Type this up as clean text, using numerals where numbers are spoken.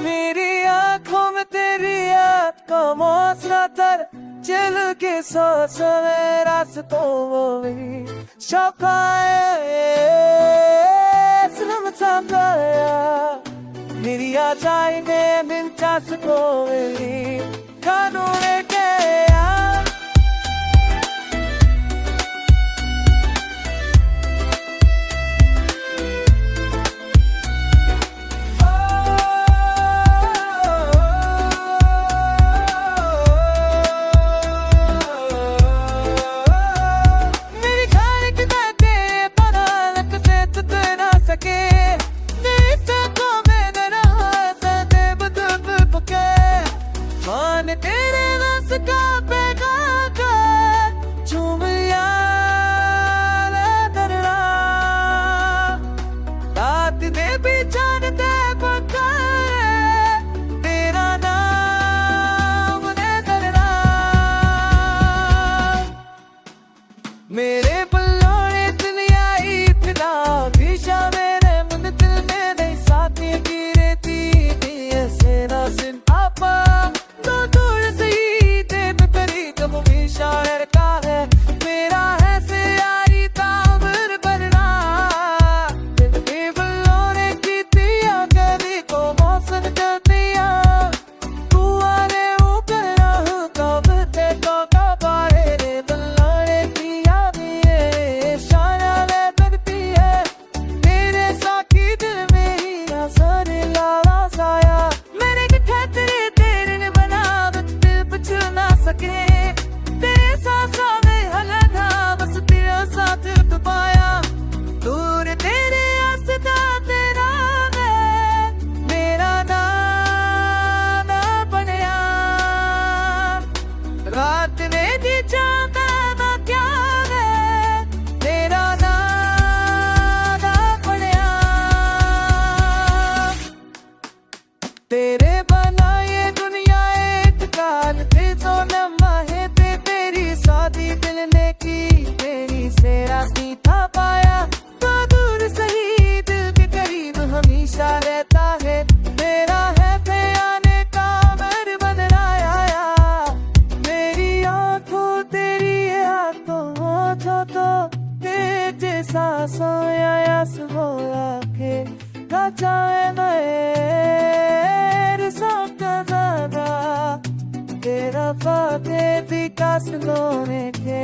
मेरी आंखों में तेरी याद का मौसरा तर चल के सांस में रास्तों वो भी शौकाए सनम चाहता मेरी आ जाए ने दिलचस्प को मेरी कानों में गया तेरे रस का पैगाम झूम यार करना रात दे बिछाने दे पक्का तेरा नाम ने करना मेरे पल्लों दुनिया ही फिदा दिशा मेरे मन दिल में नहीं साथी की रहती ऐसे ना सिन आपा शायर का है मेरा है से यारी ताबर बनना दिल के बल्लों ने की दिया कभी को मौसम कर दिया तू आने ऊपर कब ते तो कबारे रे बल्लों ने किया भी है शाया ले लगती है तेरे साथी दिल में ही असर लावा साया मैंने कहा तेरे ने बना दिल बचल ना सके दूर तेरे आस्था तेरा मेरा नाम बनया रात ने दी चाहता ना क्या है तेरा नाम बनया तेरे बना ये दुनिया एक काल ते जो लम्हा है तेरी शादी दिल ने की तेरी से रास्ती था पाया तो दूर सही दिल के करीब हमेशा रहता है मेरा है आने का मर बनाया मेरी आंखों तेरी हाथों हो तो तेरे सांसों या सुबह के गजाए मेरे साथ तेरा फाते विकास लोने के